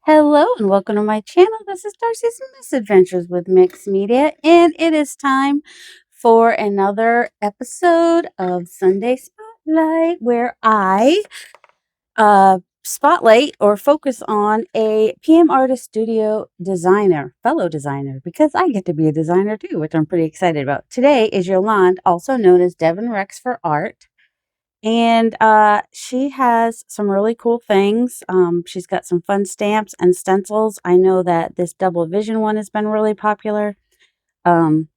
Hello and welcome to my channel. This is Darcy's Misadventures with Mixed Media, and it is time for another episode of Sunday Spotlight, where I spotlight or focus on a PM artist, studio designer, fellow designer, because I get to be a designer too, which I'm pretty excited about. Today is Yolande, also known as DevonRex4Art. And she has some really cool things. She's got some fun stamps and stencils. I know that this double vision one has been really popular. Um,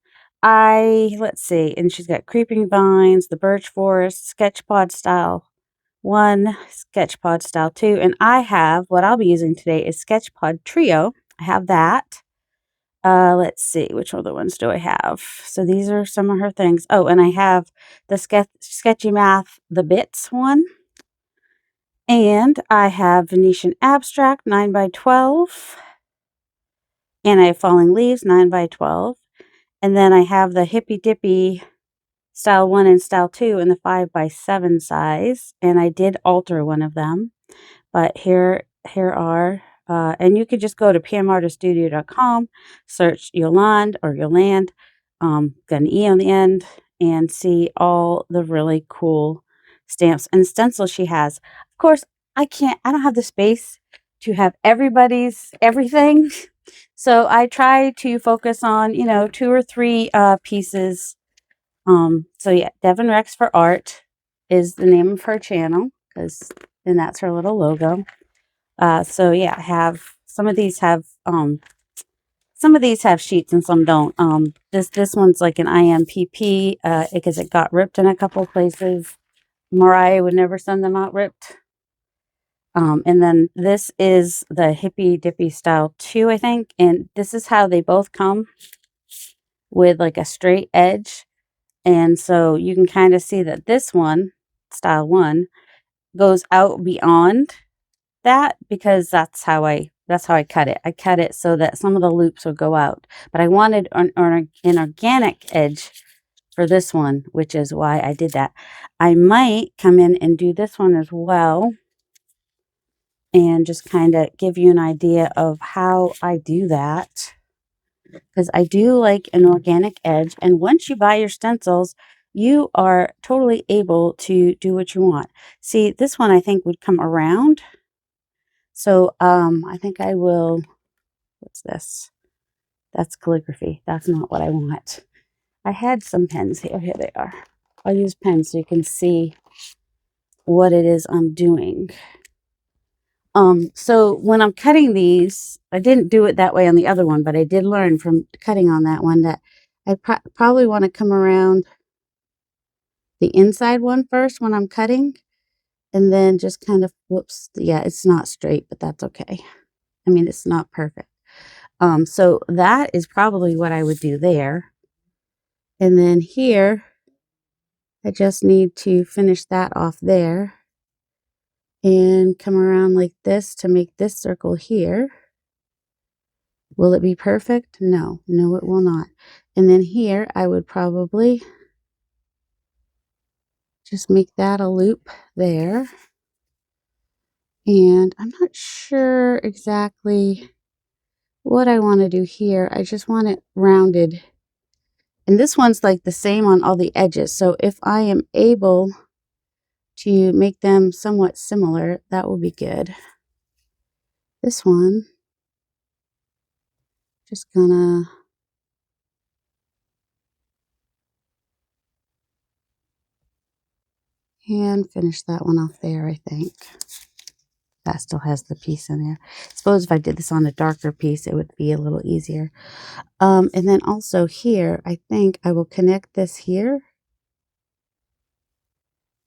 let's see, and she's got creeping vines, the birch forest, sketchpad style one, sketchpad style two, and I have what I'll be using today is sketchpad trio. I have that. Let's see, which other ones do I have? So these are some of her things. Oh, and I have the Sketchy Math, the Bits one. And I have Venetian Abstract 9 by 12. And I have Falling Leaves 9 by 12. And then I have the Hippy Dippy Style 1 and Style 2 in the 5 by 7 size. And I did alter one of them. But here are, and you could just go to pmartiststudio.com, search Yolande or Yolande, got an E on the end, and see all the really cool stamps and stencils she has. Of course, I don't have the space to have everybody's everything. So I try to focus on, 2 or 3 pieces. So yeah, DevonRex4Art is the name of her channel, and that's her little logo. So yeah, I have some of these have sheets and some don't. This one's like an IMPP because it got ripped in a couple of places. Mariah would never send them out ripped. And then this is the Hippy Dippy Style 2, I think, and this is how they both come, with like a straight edge. And so you can kind of see that this one, Style 1, goes out beyond that, because that's how I cut it. I cut it so that some of the loops would go out, but I wanted an organic edge for this one, which is why I did that. I might come in and do this one as well, and just kind of give you an idea of how I do that, because I do like an organic edge. And once you buy your stencils, you are totally able to do what you want. See, this one I think would come around. So I think I will, what's this? That's calligraphy. That's not what I want. I had some pens here. Here they are. I'll use pens so you can see what it is I'm doing. So when I'm cutting these, I didn't do it that way on the other one, but I did learn from cutting on that one that I probably want to come around the inside one first when I'm cutting, and then just kind of, whoops, yeah, it's not straight, but that's okay. I mean, it's not perfect. So that is probably what I would do there. And then here, I just need to finish that off there and come around like this to make this circle here. Will it be perfect? No, it will not. And then here, I would probably just make that a loop there. And I'm not sure exactly what I want to do here. I just want it rounded. And this one's like the same on all the edges. So if I am able to make them somewhat similar, that will be good. This one, just gonna and finish that one off there, I think. That still has the piece in there. I suppose if I did this on a darker piece, it would be a little easier. And then also here, I think I will connect this here,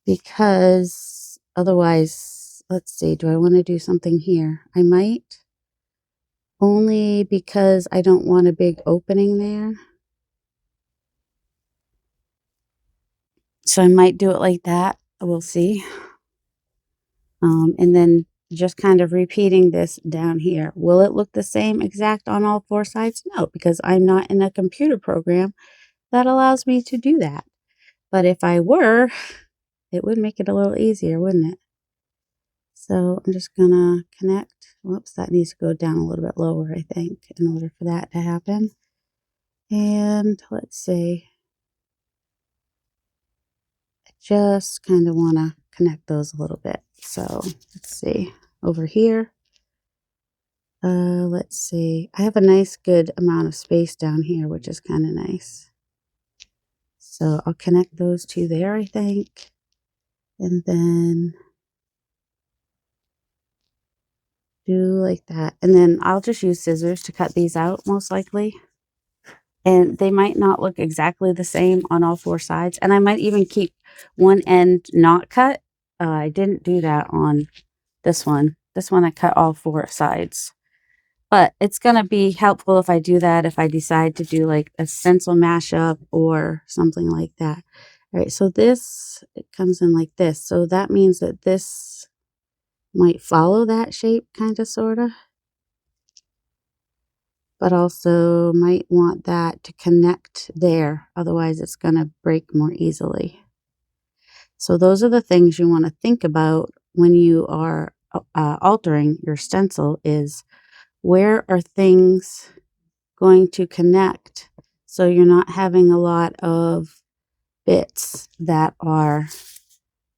because otherwise, let's see, do I want to do something here? I might, only because I don't want a big opening there. So I might do it like that. We'll see. And then just kind of repeating this down here. Will it look the same exact on all 4 sides? No, because I'm not in a computer program that allows me to do that. But if I were, it would make it a little easier, wouldn't it? So I'm just gonna connect whoops, that needs to go down a little bit lower, I think, in order for that to happen. And let's see, I just kind of want to connect those a little bit. So let's see, over here, let's see, I have a nice good amount of space down here, which is kind of nice. So I'll connect those two there, I think. And then do like that. And then I'll just use scissors to cut these out, most likely. And they might not look exactly the same on all four sides. And I might even keep one end not cut. I didn't do that on this one. This one I cut all four sides. But it's going to be helpful if I do that, if I decide to do like a stencil mashup or something like that. All right, so this, it comes in like this. So that means that this might follow that shape, kind of, sort of. But also might want that to connect there. Otherwise, it's going to break more easily. So those are the things you want to think about when you are altering your stencil, is where are things going to connect, so you're not having a lot of bits that are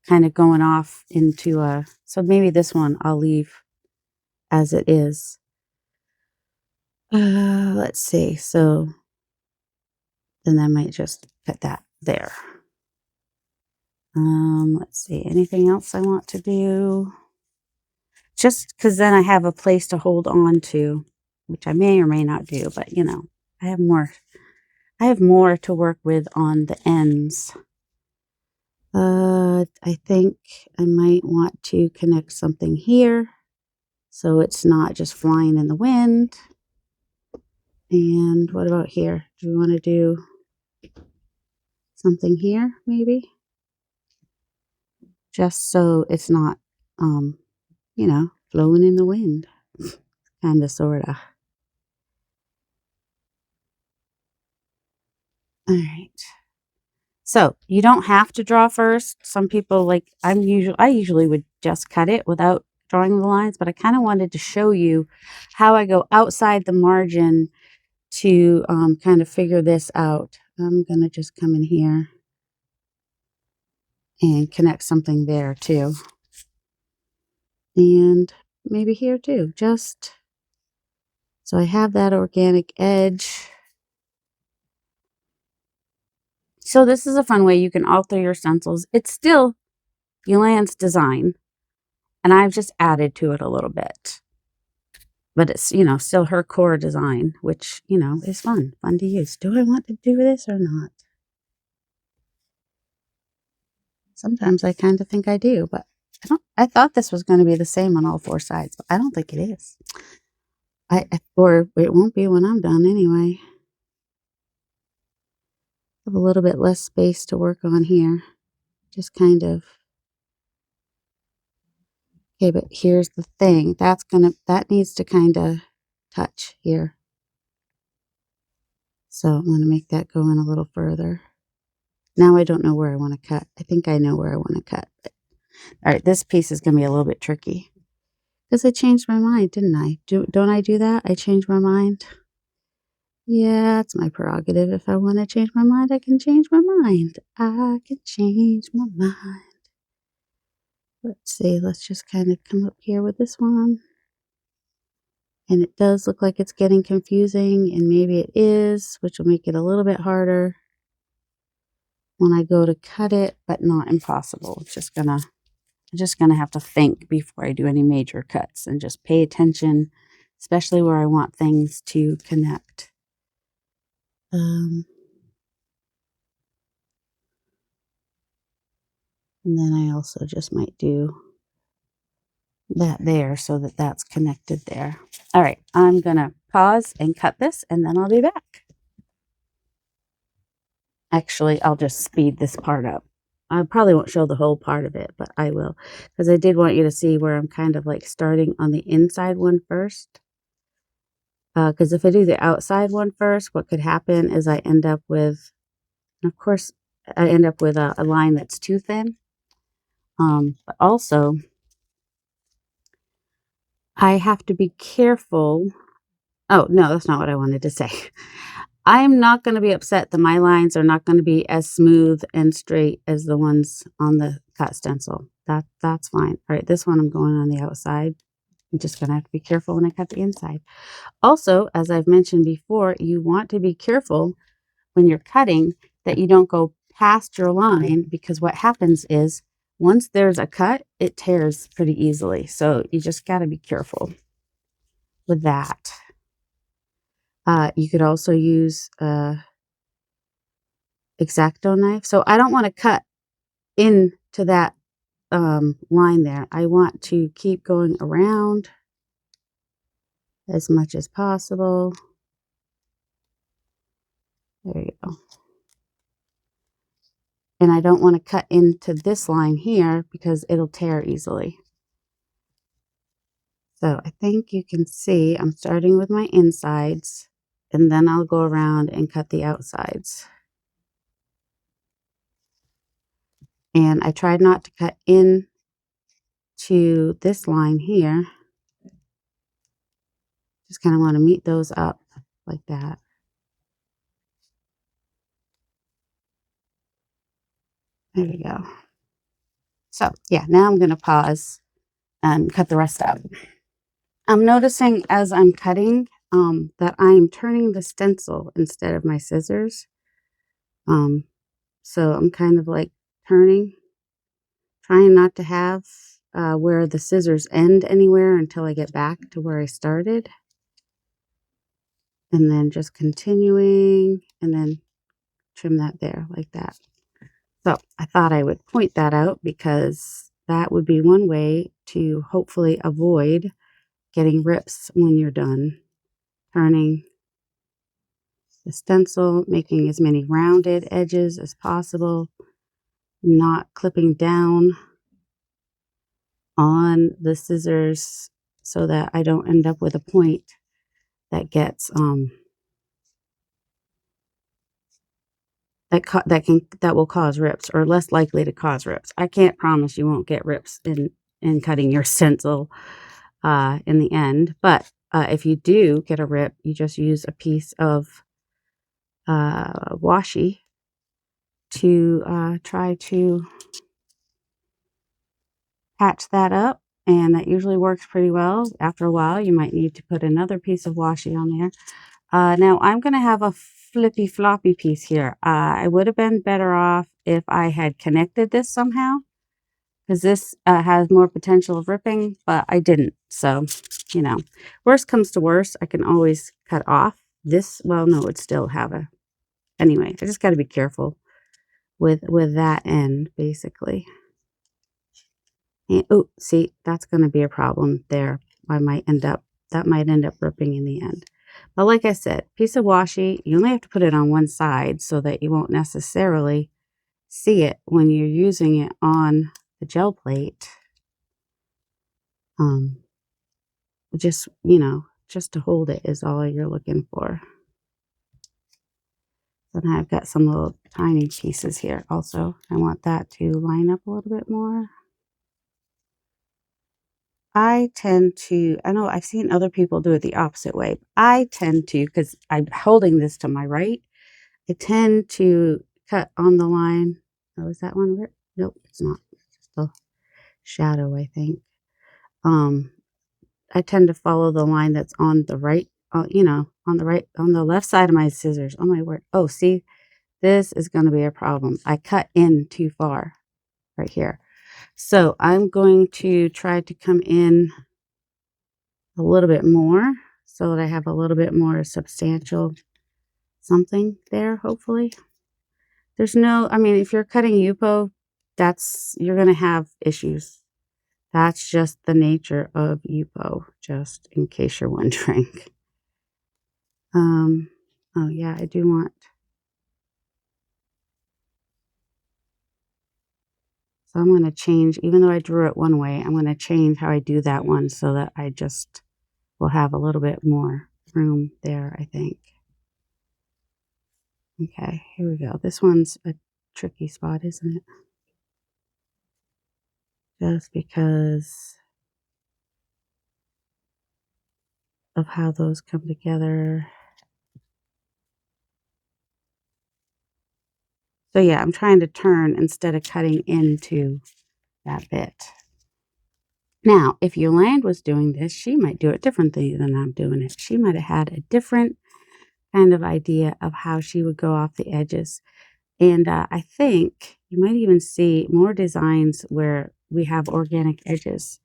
kind of going off into a, so maybe this one I'll leave as it is. Let's see, so then I might just put that there. Let's see, anything else I want to do? Just because then I have a place to hold on to, which I may or may not do, but you know, I have more to work with on the ends. I think I might want to connect something here so it's not just flying in the wind. And what about here? Do we want to do something here, maybe? Just so it's not, you know, blowing in the wind, kind of, sort of. All right. So you don't have to draw first. Some people, like, I usually would just cut it without drawing the lines, but I kind of wanted to show you how I go outside the margin to kind of figure this out. I'm going to just come in here and connect something there too. And maybe here too, just so I have that organic edge. So this is a fun way you can alter your stencils. It's still Yolande's design, and I've just added to it a little bit. But it's, you know, still her core design, which, you know, is fun to use. Do I want to do this or not? Sometimes I kind of think I do, but I thought this was going to be the same on all four sides, but I don't think it is. Or it won't be when I'm done anyway. Have a little bit less space to work on here. Just kind of. Okay, but here's the thing. That needs to kind of touch here. So I'm going to make that go in a little further. Now I don't know where I want to cut. I think I know where I want to cut. All right, this piece is going to be a little bit tricky. Because I changed my mind, didn't I? Don't I do that? I changed my mind. Yeah, it's my prerogative. If I want to change my mind, I can change my mind. I can change my mind. Let's see. Let's just kind of come up here with this one. And it does look like it's getting confusing, and maybe it is, which will make it a little bit harder when I go to cut it, but not impossible. I'm just gonna have to think before I do any major cuts and just pay attention, especially where I want things to connect. And then I also just might do that there so that that's connected there. All right, I'm gonna pause and cut this, and then I'll be back. Actually, I'll just speed this part up. I probably won't show the whole part of it, but I will, because I did want you to see where I'm kind of like starting on the inside one first. Because if I do the outside one first, what could happen is I end up with, of course, I end up with a line that's too thin. But also, I have to be careful. Oh, no, that's not what I wanted to say. I'm not going to be upset that my lines are not going to be as smooth and straight as the ones on the cut stencil. That's fine. All right, this one I'm going on the outside. I'm just going to have to be careful when I cut the inside. Also, as I've mentioned before, you want to be careful when you're cutting that you don't go past your line, because what happens is once there's a cut, it tears pretty easily. So you just got to be careful with that. You could also use X-Acto knife. So I don't want to cut into that line there. I want to keep going around as much as possible. There you go. And I don't want to cut into this line here because it'll tear easily. So I think you can see I'm starting with my insides, and then I'll go around and cut the outsides. And I tried not to cut in to this line here. Just kind of want to meet those up like that. There we go. So yeah, now I'm going to pause and cut the rest out. I'm noticing as I'm cutting that I'm turning the stencil instead of my scissors. So I'm kind of like turning, trying not to have where the scissors end anywhere until I get back to where I started. And then just continuing and then trim that there like that. So I thought I would point that out because that would be one way to hopefully avoid getting rips when you're done turning the stencil, making as many rounded edges as possible, not clipping down on the scissors so that I don't end up with a point that gets that will cause rips, or less likely to cause rips. I can't promise you won't get rips in cutting your stencil in the end, but if you do get a rip, you just use a piece of washi to try to patch that up, and that usually works pretty well. After a while, you might need to put another piece of washi on there. Now I'm going to have a flippy floppy piece here. I would have been better off if I had connected this somehow, because this has more potential of ripping, but I didn't. So, you know, worst comes to worst, I can always cut off this. Well, no, it'd still have a, anyway, I just got to be careful with that end, basically. And, oh, see, that's going to be a problem there. That might end up ripping in the end. But like I said, piece of washi, you only have to put it on one side so that you won't necessarily see it when you're using it on the gel plate. Just, you know, just to hold it is all you're looking for. Then I've got some little tiny pieces here also. I want that to line up a little bit more. I tend to, I know I've seen other people do it the opposite way. I tend to, because I'm holding this to my right, I tend to cut on the line. Oh, is that one? Nope, it's not. It's just a shadow, I think. I tend to follow the line that's on the right, you know, on the left side of my scissors. Oh my word. Oh, see, this is going to be a problem. I cut in too far right here. So I'm going to try to come in a little bit more so that I have a little bit more substantial something there, hopefully. There's no, I mean, if you're cutting Yupo, you're going to have issues. That's just the nature of Yupo, just in case you're wondering. Oh yeah, I do want, so I'm going to change, even though I drew it one way, I'm going to change how I do that one so that I just will have a little bit more room there, I think. Okay, here we go. This one's a tricky spot, isn't it? Just because of how those come together. So yeah, I'm trying to turn instead of cutting into that bit. Now, if Yolande was doing this, she might do it differently than I'm doing it. She might have had a different kind of idea of how she would go off the edges. And I think you might even see more designs where we have organic edges,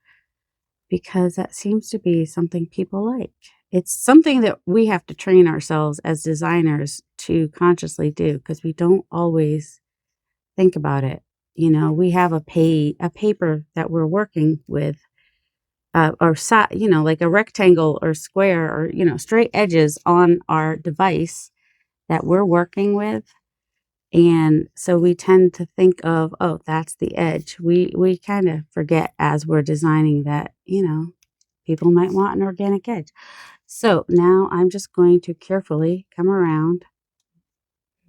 because that seems to be something people like. It's something that we have to train ourselves as designers to consciously do, because we don't always think about it. You know, we have a paper that we're working with, or you know, like a rectangle or square, or you know, straight edges on our device that we're working with. And so we tend to think of, oh, that's the edge. We kind of forget as we're designing that, you know, people might want an organic edge. So now I'm just going to carefully come around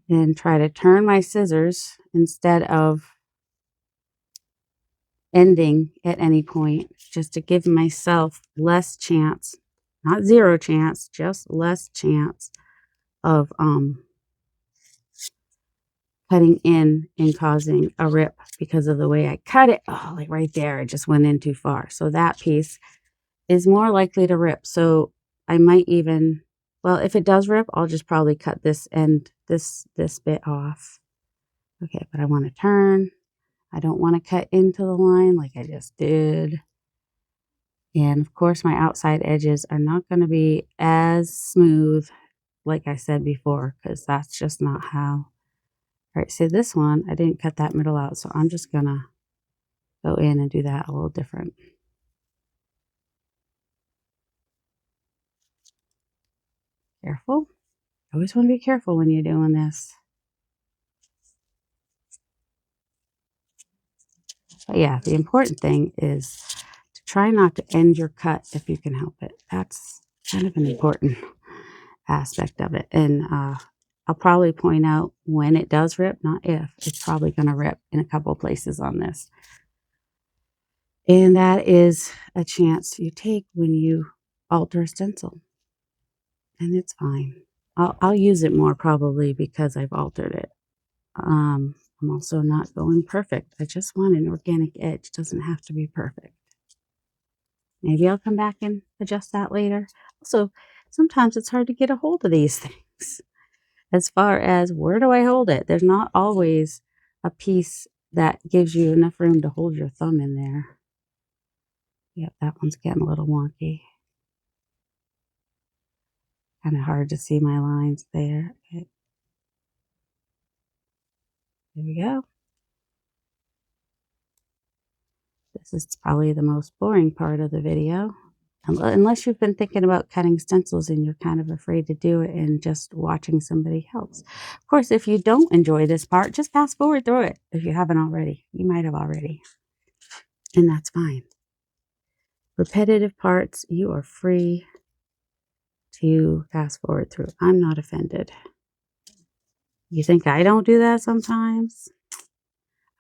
and try to turn my scissors instead of ending at any point, just to give myself less chance, not zero chance, just less chance of cutting in and causing a rip because of the way I cut it. Oh, like right there, I just went in too far. So that piece is more likely to rip. So I might even, well, if it does rip, I'll just probably cut this end, this bit off. Okay, but I want to turn. I don't want to cut into the line like I just did. And of course, my outside edges are not going to be as smooth, like I said before, because that's just not how. All right, so this one, I didn't cut that middle out, so I'm just going to go in and do that a little different. Careful. Always want to be careful when you're doing this. But yeah, the important thing is to try not to end your cut if you can help it. That's kind of an important aspect of it. And I'll probably point out when it does rip, not if. It's probably going to rip in a couple places on this. And that is a chance you take when you alter a stencil. And it's fine. I'll use it more probably because I've altered it. I'm also not going perfect. I just want an organic edge. It doesn't have to be perfect. Maybe I'll come back and adjust that later. Also, sometimes it's hard to get a hold of these things. As far as where do I hold it? There's not always a piece that gives you enough room to hold your thumb in there. Yep, that one's getting a little wonky. Kind of hard to see my lines there. Okay. There we go. This is probably the most boring part of the video. Unless you've been thinking about cutting stencils and you're kind of afraid to do it and just watching somebody helps. Of course, if you don't enjoy this part, just fast forward through it if you haven't already. You might have already. And that's fine. Repetitive parts, you are free to fast forward through. I'm not offended. You think I don't do that sometimes?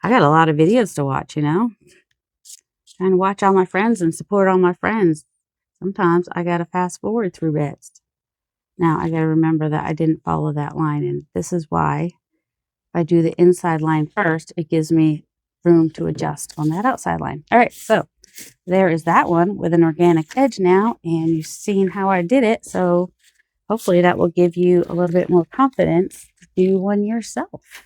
I got a lot of videos to watch, you know? Trying to watch all my friends and support all my friends. Sometimes I got to fast forward through bits. Now I got to remember that I didn't follow that line, and this is why if I do the inside line first, it gives me room to adjust on that outside line. All right, so there is that one with an organic edge now, and you've seen how I did it, so hopefully that will give you a little bit more confidence to do one yourself.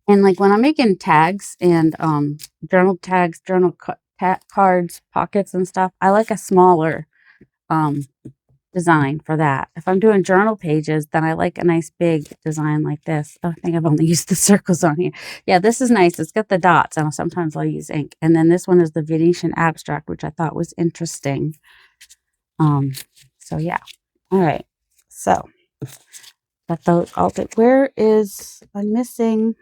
And like when I'm making tags and journal tags, journal cards, pockets and stuff, I like a smaller design for that. If I'm doing journal pages, then I like a nice big design like this. Oh, I think I've only used the circles on here. Yeah, this is nice. It's got the dots, and sometimes I'll use ink. And then this one is the Venetian abstract, which I thought was interesting. So yeah. All right. So got those altered. Where is I'm missing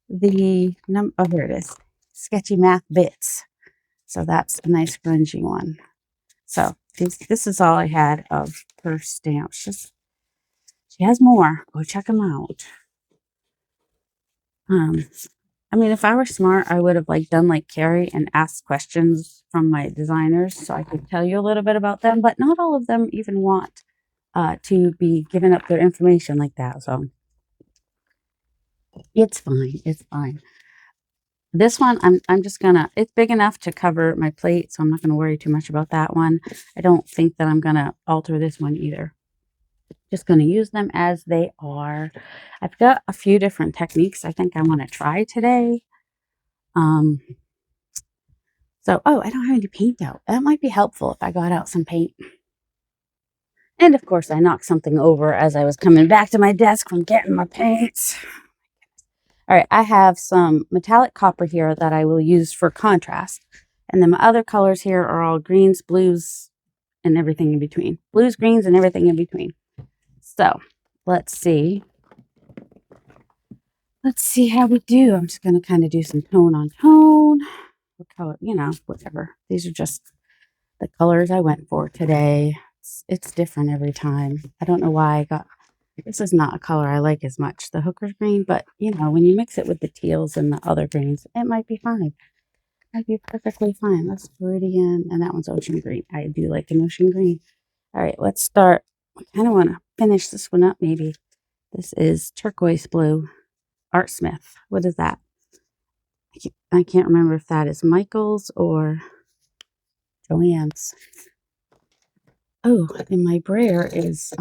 the oh, here it is. Sketchy math bits. So that's a nice grungy one. So this is all I had of her stamps. She has more. Go check them out. I mean, if I were smart, I would have like done like Carrie and asked questions from my designers so I could tell you a little bit about them, but not all of them even want to be giving up their information like that. So it's fine. It's fine. This one, I'm just gonna, it's big enough to cover my plate, so I'm not gonna worry too much about that one. I don't think that I'm gonna alter this one either. Just gonna use them as they are. I've got a few different techniques I think I want to try today. Um, oh, I don't have any paint out. That might be helpful if I got out some paint. And of course, I knocked something over as I was coming back to my desk from getting my paints. All right, I have some metallic copper here that I will use for contrast. And then my other colors here are all greens, blues, and everything in between. Blues, greens, and everything in between. So let's see. Let's see how we do. I'm just going to kind of do some tone on tone. What color, you know, whatever. These are just the colors I went for today. It's different every time. I don't know why I got, this is not a color I like as much, the hooker's green, but you know, when you mix it with the teals and the other greens, it might be fine. It might be perfectly fine. That's Viridian, and that one's ocean green. I do like an ocean green. All right, let's start. I kind of want to finish this one up maybe. This is turquoise blue, Art Smith. What is that? I can't remember if that is Michael's or Joanne's. Oh, and my brayer is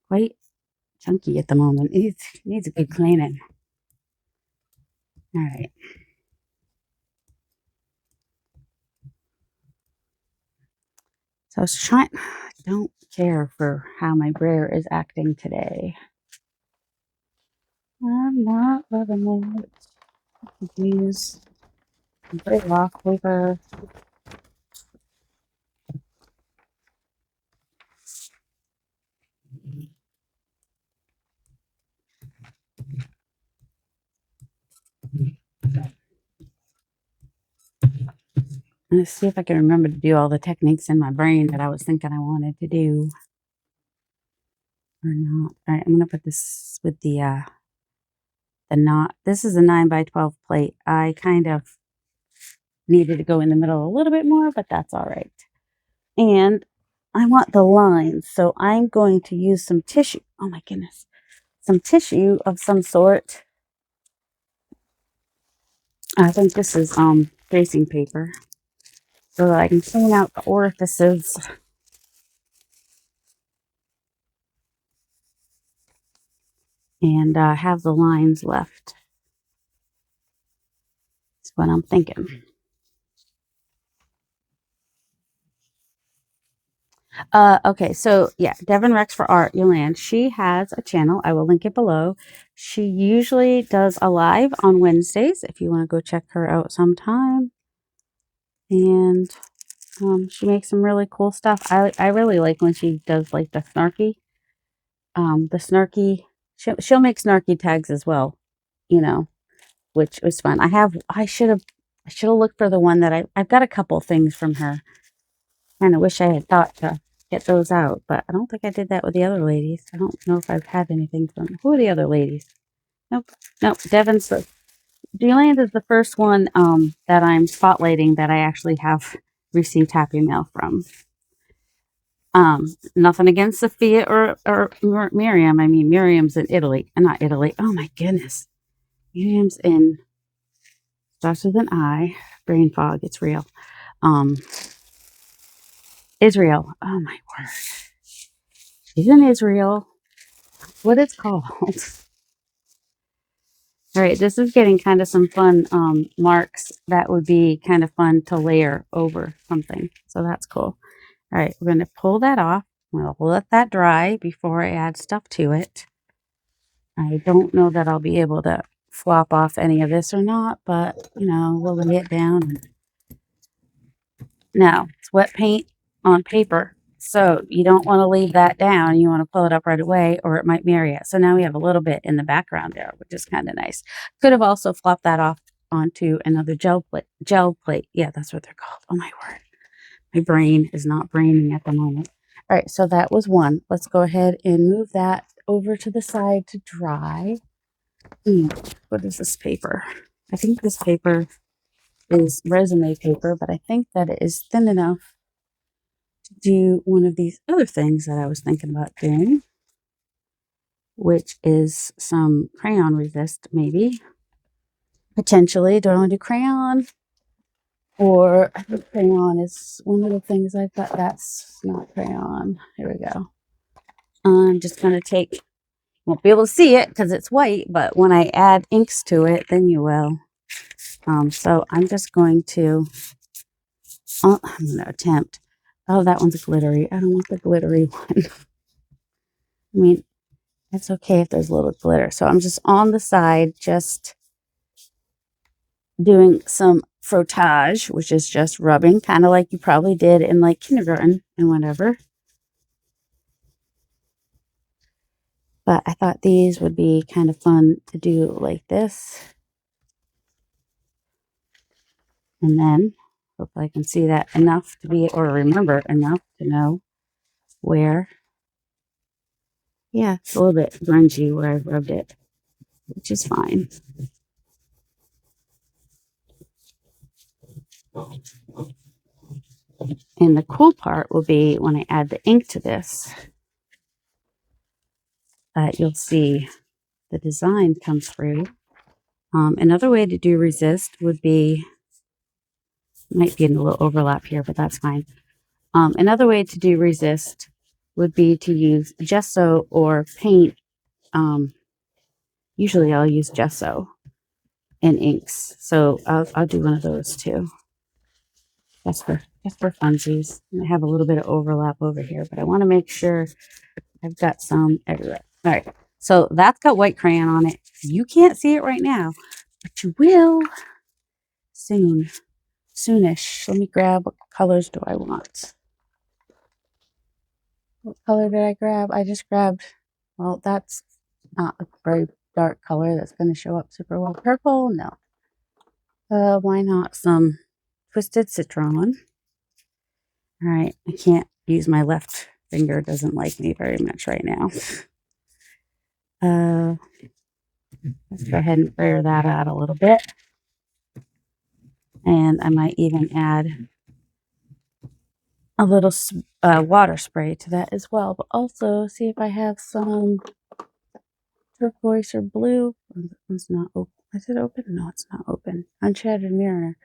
quite chunky at the moment. It needs a good cleaning. All right. So I was trying, I don't care for how my brayer is acting today. I'm not loving it. Use gray rock paper. Let's see if I can remember to do all the techniques in my brain that I was thinking I wanted to do. Or not. All right, I'm going to put this with the knot. This is a 9x12 plate. I kind of needed to go in the middle a little bit more, but that's all right. And I want the lines, so I'm going to use some tissue. Oh my goodness. Some tissue of some sort. I think this is tracing paper so that I can clean out the orifices. And have the lines left. That's what I'm thinking. Okay, so yeah, DevonRex4Art, Yolande, she has a channel. I will link it below. She usually does a live on Wednesdays if you want to go check her out sometime. And she makes some really cool stuff. I really like when she does like the snarky, she'll make snarky tags as well, you know, which was fun. I should have looked for the one that I've got a couple things from her. Kind of wish I had thought to get those out, but I don't think I did that with the other ladies. I don't know if I've had anything from, who are the other ladies? Nope. Yolande is the first one that I'm spotlighting that I actually have received happy mail from. Nothing against Sophia or Miriam. I mean, Miriam's in Italy, not Italy. Oh my goodness. Miriam's in, starts with an I, brain fog, it's real. Israel. Oh my word. She's in Israel. That's what it's called. All right, this is getting kind of some fun marks that would be kind of fun to layer over something. So that's cool. All right, we're going to pull that off. We'll let that dry before I add stuff to it. I don't know that I'll be able to flop off any of this or not, but, you know, we'll lay it down. Now, it's wet paint on paper, so you don't want to leave that down. You want to pull it up right away or it might marry it. So now we have a little bit in the background there, which is kind of nice. Could have also flopped that off onto another gel plate. Yeah, that's what they're called. Oh my word. My brain is not braining at the moment. All right, so that was one. Let's go ahead and move that over to the side to dry. What is this paper? I think this paper is resume paper, but I think that it is thin enough to do one of these other things that I was thinking about doing, which is some crayon resist, maybe. Potentially. Do I want to do crayon? Or I think crayon is one of the things I've got. That's not crayon. Here we go. I'm just going to take, won't be able to see it because it's white, but when I add inks to it, then you will. So I'm just going to, I'm going to attempt. Oh, that one's glittery. I don't want the glittery one. I mean, it's okay if there's a little glitter. So I'm just on the side, just doing some frottage, which is just rubbing, kind of like you probably did in like kindergarten and whatever. But I thought these would be kind of fun to do like this. And then, hopefully I can see that enough to be, or remember enough to know where. Yeah, it's a little bit grungy where I rubbed it, which is fine. And the cool part will be when I add the ink to this, you'll see the design come through. Another way to do resist would be, might be in a little overlap here, but that's fine. Another way to do resist would be to use gesso or paint. Usually I'll use gesso and inks. So I'll do one of those too. Just for funsies. And I have a little bit of overlap over here, but I want to make sure I've got some everywhere. All right. So that's got white crayon on it. You can't see it right now, but you will soon. Soonish. Let me grab, what colors do I want? What color did I grab? I just grabbed, well, that's not a very dark color that's going to show up super well. Purple? No. Why not some Twisted Citron? All right. I can't use my left finger. It doesn't like me very much right now. Let's go ahead and fire that out a little bit. And I might even add a little water spray to that as well. But also see if I have some turquoise or blue. This one's not open. Is it open? No, it's not open. Unshattered mirror.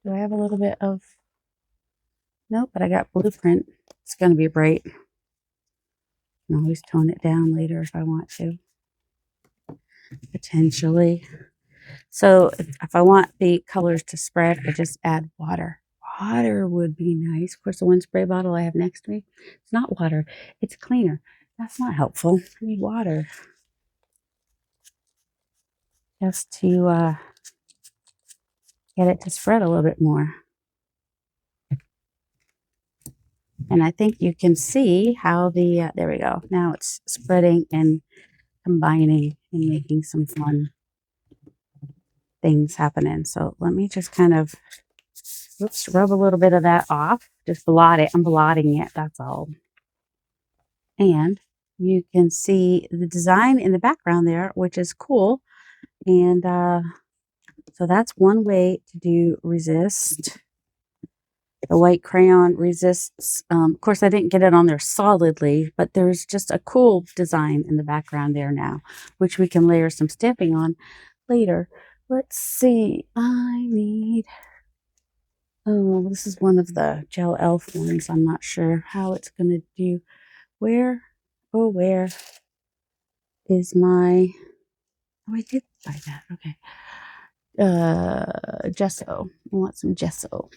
Do I have a little bit of... Nope, but I got blueprint. It's going to be bright. I can always tone it down later if I want to. Potentially. So if I want the colors to spread, I just add water. Water would be nice. Of course, the one spray bottle I have next to me, it's not water. It's cleaner. That's not helpful. I need water. Just to get it to spread a little bit more. And I think you can see how the, there we go. Now it's spreading and combining and making some fun things happening. So let me just kind of, oops, rub a little bit of that off. Just blot it. I'm blotting it. That's all. And you can see the design in the background there, which is cool. And so that's one way to do resist. The white crayon resists. Of course, I didn't get it on there solidly, but there's just a cool design in the background there now, which we can layer some stamping on later. Let's see. I need... Oh, this is one of the gel elf ones. I'm not sure how it's going to do. Where? Oh, where is my... Oh, I did buy that. Okay. Gesso. I want some gesso.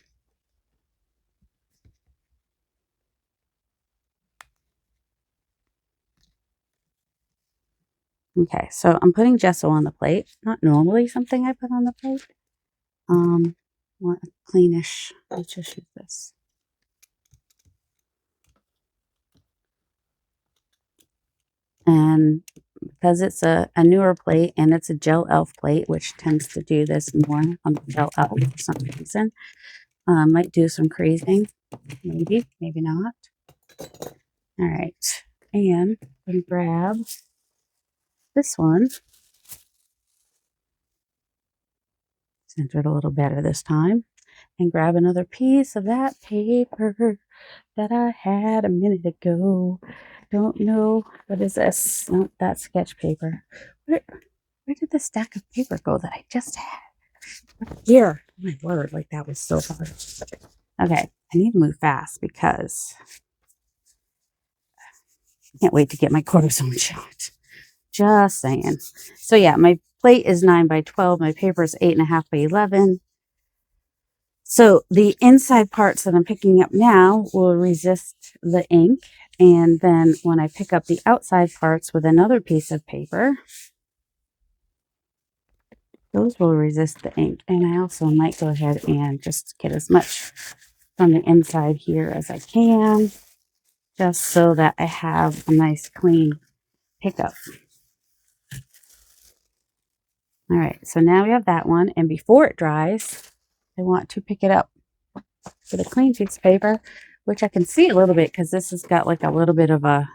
Okay, so I'm putting gesso on the plate. Not normally something I put on the plate. Want a cleanish. Let's just use this. And because it's a newer plate and it's a gel elf plate, which tends to do this more on the gel elf for some reason, might do some crazing. Maybe, maybe not. All right, and I'm going to grab this one. center it a little better this time. And grab another piece of that paper that I had a minute ago. Don't know. What is this? Nope, that's sketch paper. Where did the stack of paper go that I just had? Here. Oh my word, like that was so hard. Okay, I need to move fast because I can't wait to get my cortisone shot. Just saying. So yeah, my plate is 9 by 12. My paper is 8.5 by 11. So the inside parts that I'm picking up now will resist the ink. And then when I pick up the outside parts with another piece of paper, those will resist the ink. And I also might go ahead and just get as much from the inside here as I can, just so that I have a nice clean pickup. All right, so now we have that one. And before it dries, I want to pick it up with a clean piece of paper, which I can see a little bit because this has got like a little bit of a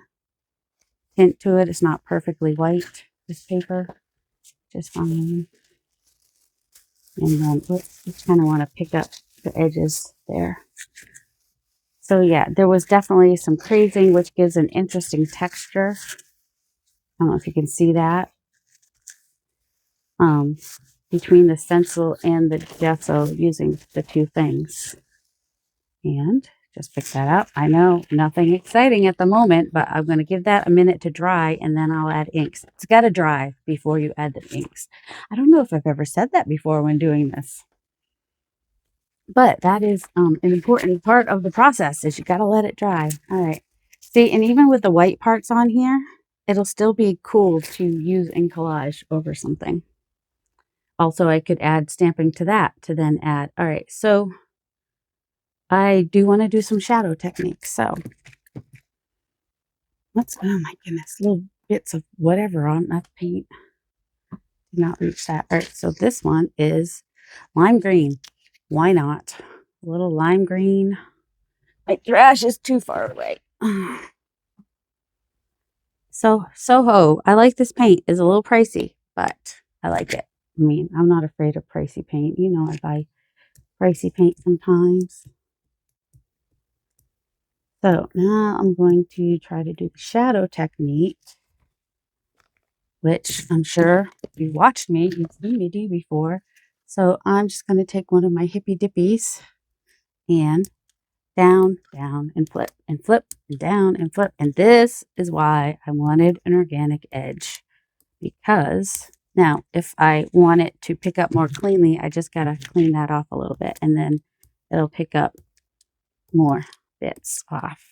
tint to it. It's not perfectly white, this paper, just fine. And then just kind of want to pick up the edges there. So yeah, there was definitely some crazing, which gives an interesting texture. I don't know if you can see that. Between the stencil and the gesso, using the two things. And just pick that up. I know, nothing exciting at the moment, but I'm going to give that a minute to dry, and then I'll add inks. It's got to dry before you add the inks. I don't know if I've ever said that before when doing this, but that is an important part of the process, is you got to let it dry. All right. See, and even with the white parts on here, it'll still be cool to use in collage over something. Also, I could add stamping to that to then add. All right, so I do want to do some shadow techniques. So let's, oh my goodness, little bits of whatever on that paint. Did not reach that. All right, so this one is lime green. Why not? A little lime green. My trash is too far away. So, Soho, I like this paint. It's a little pricey, but I like it. I mean, I'm not afraid of pricey paint. You know, I buy pricey paint sometimes. So now I'm going to try to do the shadow technique, which I'm sure if you watched me, you've seen me do before. So I'm just going to take one of my hippy dippies and down, down, and flip, and down, and flip. And this is why I wanted an organic edge, because now if I want it to pick up more cleanly, I just got to clean that off a little bit, and then it'll pick up more bits off.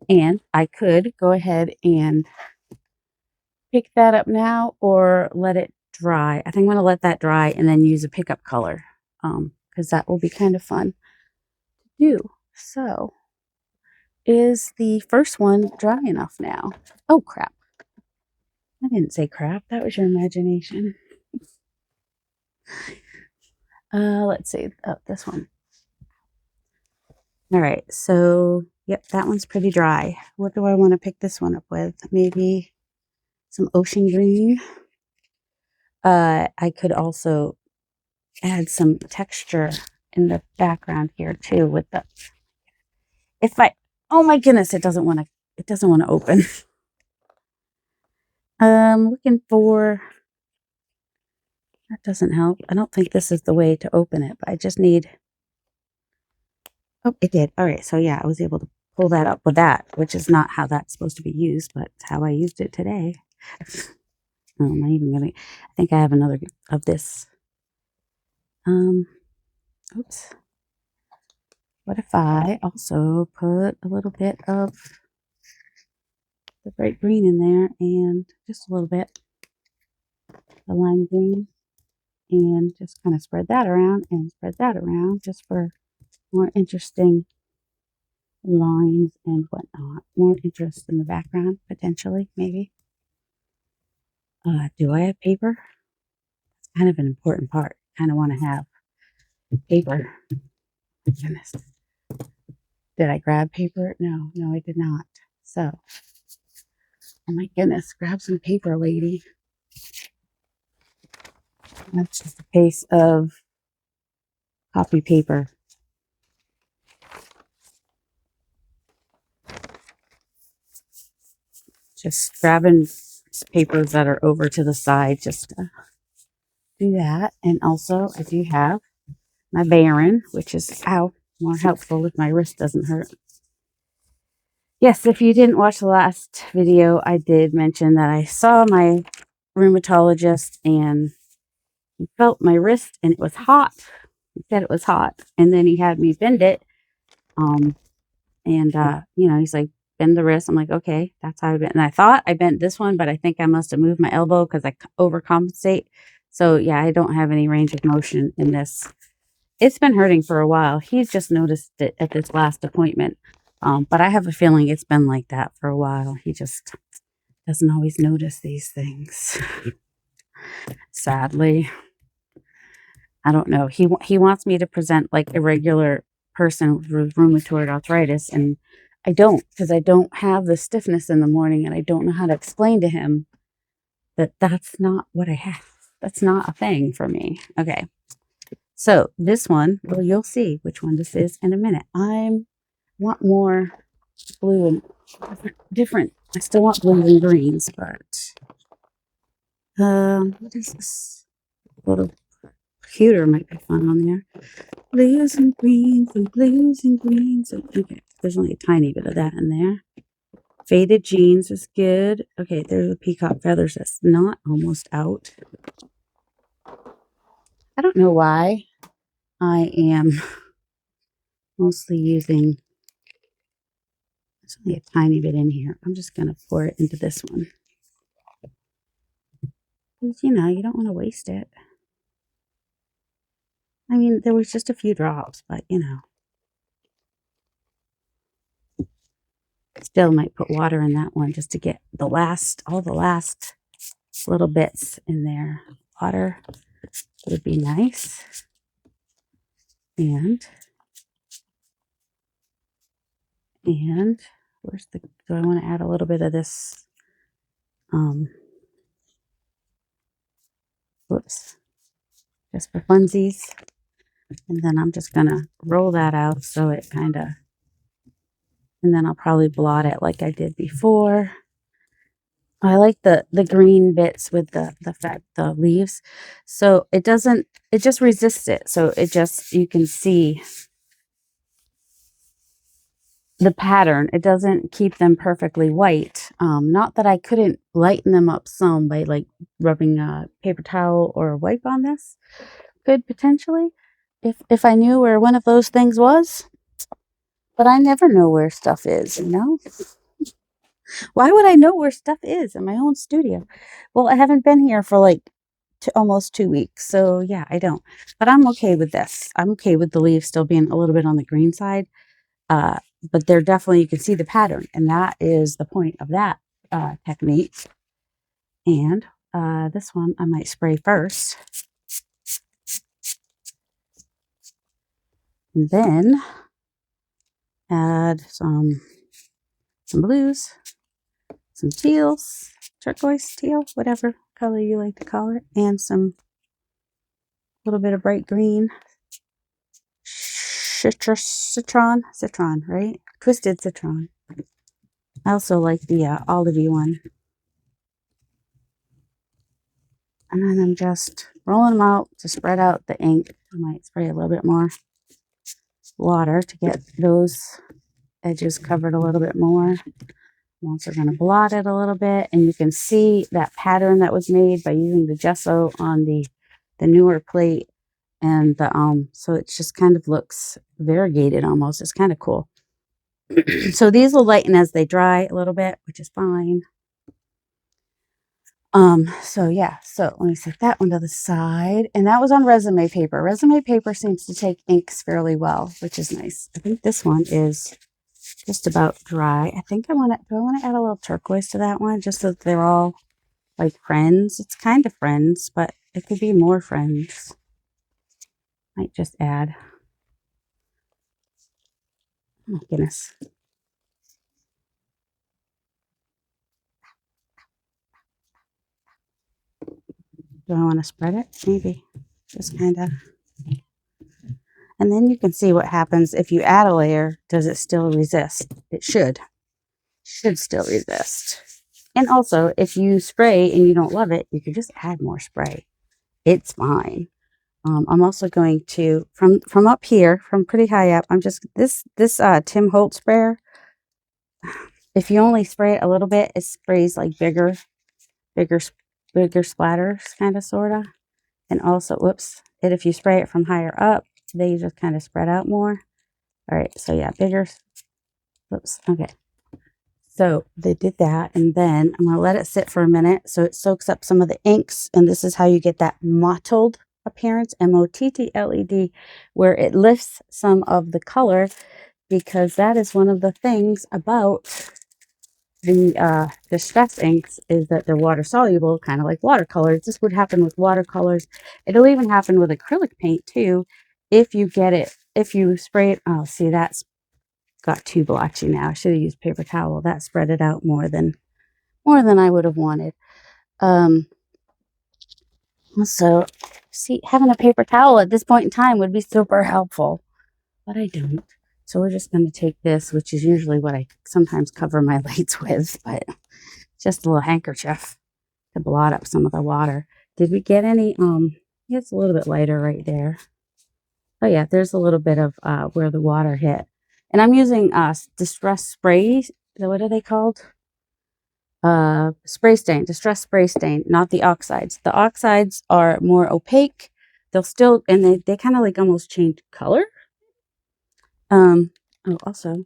And I could go ahead and pick that up now or let it dry. I think I'm going to let that dry and then use a pickup color, because that will be kind of fun to do. So is the first one dry enough now? Oh, crap. I didn't say crap. That was your imagination. Let's see. Oh, this one. All right. So, yep, that one's pretty dry. What do I want to pick this one up with? Maybe some ocean green. I could also add some texture in the background here too with the, if I, oh my goodness, it doesn't want to open. Looking for, that doesn't help. I don't think this is the way to open it, but I just need, oh, it did. All right. So yeah, I was able to pull that up with that, which is not how that's supposed to be used, but it's how I used it today. Oh, I'm not even gonna, I think I have another of this. Oops. What if I also put a little bit of the bright green in there, and just a little bit the lime green, and just kind of spread that around and spread that around, just for more interesting lines and whatnot, more interest in the background, potentially, maybe. Do I have paper? It's kind of an important part. Kind of want to have paper. Goodness. Did I grab paper? No, I did not. So, oh my goodness, grab some paper, lady. That's just a case of copy paper. Just grabbing papers that are over to the side just to do that. And also I do have my Baron, which is more helpful if my wrist doesn't hurt. Yes, if you didn't watch the last video, I did mention that I saw my rheumatologist and he felt my wrist and it was hot. He said it was hot. And then he had me bend it. He's like, bend the wrist. I'm like, okay, that's how I bent. And I thought I bent this one, but I think I must have moved my elbow because I overcompensate. So yeah, I don't have any range of motion in this. It's been hurting for a while. He's just noticed it at this last appointment. But I have a feeling it's been like that for a while. He just doesn't always notice these things. Sadly. I don't know. He wants me to present like a regular person with rheumatoid arthritis, and I don't, because I don't have the stiffness in the morning, and I don't know how to explain to him that that's not what I have. That's not a thing for me. Okay. So this one, well, you'll see which one this is in a minute. I want more blue and different. I still want blues and greens, but what is this? A little computer might be fun on there. Blues and greens and blues and greens. Okay, there's only a tiny bit of that in there. Faded jeans is good. Okay, there's the peacock feathers that's not almost out. I don't know why I am mostly using, there's only a tiny bit in here. I'm just going to pour it into this one. Because, you don't want to waste it. I mean, there was just a few drops, but, still might put water in that one just to get all the last little bits in there. Water would be nice. And where's do I want to add a little bit of this, whoops, just for funsies. And then I'm just going to roll that out so it kind of, and then I'll probably blot it like I did before. I like the green bits with the leaves. So it just resists it. So you can see the pattern. It doesn't keep them perfectly white. Not that I couldn't lighten them up some by like rubbing a paper towel or a wipe on this. Could potentially, if I knew where one of those things was. But I never know where stuff is, Why would I know where stuff is in my own studio? Well, I haven't been here for like almost 2 weeks. So yeah, I don't. But I'm okay with this. I'm okay with the leaves still being a little bit on the green side. But they're definitely, you can see the pattern. And that is the point of that technique. And this one I might spray first. And then add some blues, some teals, turquoise, teal, whatever color you like to call it, and some little bit of bright green. Citron, right? Twisted citron. I also like the olivey one. And then I'm just rolling them out to spread out the ink. I might spray a little bit more water to get those edges covered a little bit more. I'm also going to blot it a little bit, and you can see that pattern that was made by using the gesso on the newer plate. And so it just kind of looks variegated almost. It's kind of cool. So these will lighten as they dry a little bit, which is fine. So yeah, so let me set that one to the side. And that was on resume paper. Resume paper seems to take inks fairly well, which is nice. I think this one is just about dry. I think do I want to add a little turquoise to that one just so that they're all like friends? It's kind of friends, but it could be more friends. Might just add. Oh goodness. Do I want to spread it? Maybe. Just kind of. And then you can see what happens if you add a layer. Does it still resist? It should. Should still resist. And also, if you spray and you don't love it, you can just add more spray. It's fine. I'm also going to, from up here, from pretty high up, I'm just, this Tim Holtz sprayer, if you only spray it a little bit, it sprays like bigger splatters, kind of, sort of. And also, whoops, if you spray it from higher up, they just kind of spread out more. All right, so yeah, bigger, whoops, okay. So they did that, and then I'm going to let it sit for a minute so it soaks up some of the inks, and this is how you get that mottled appearance, M-O-T-T-L-E-D, where it lifts some of the color, because that is one of the things about the distress inks, is that they're water soluble, kind of like watercolors. This would happen with watercolors. It'll even happen with acrylic paint too, if you get it, if you spray it. Oh, see, that's got too blotchy now. I should have used paper towel. That spread it out more than I would have wanted. So see, having a paper towel at this point in time would be super helpful, but I don't. So we're just going to take this, which is usually what I sometimes cover my lights with, but just a little handkerchief to blot up some of the water. Did we get any, it's a little bit lighter right there. Oh yeah, there's a little bit of where the water hit. And I'm using distress sprays. What are they called? Spray stain, distress spray stain, not the oxides. The oxides are more opaque. They'll still, and they kind of like almost change color. Oh, also,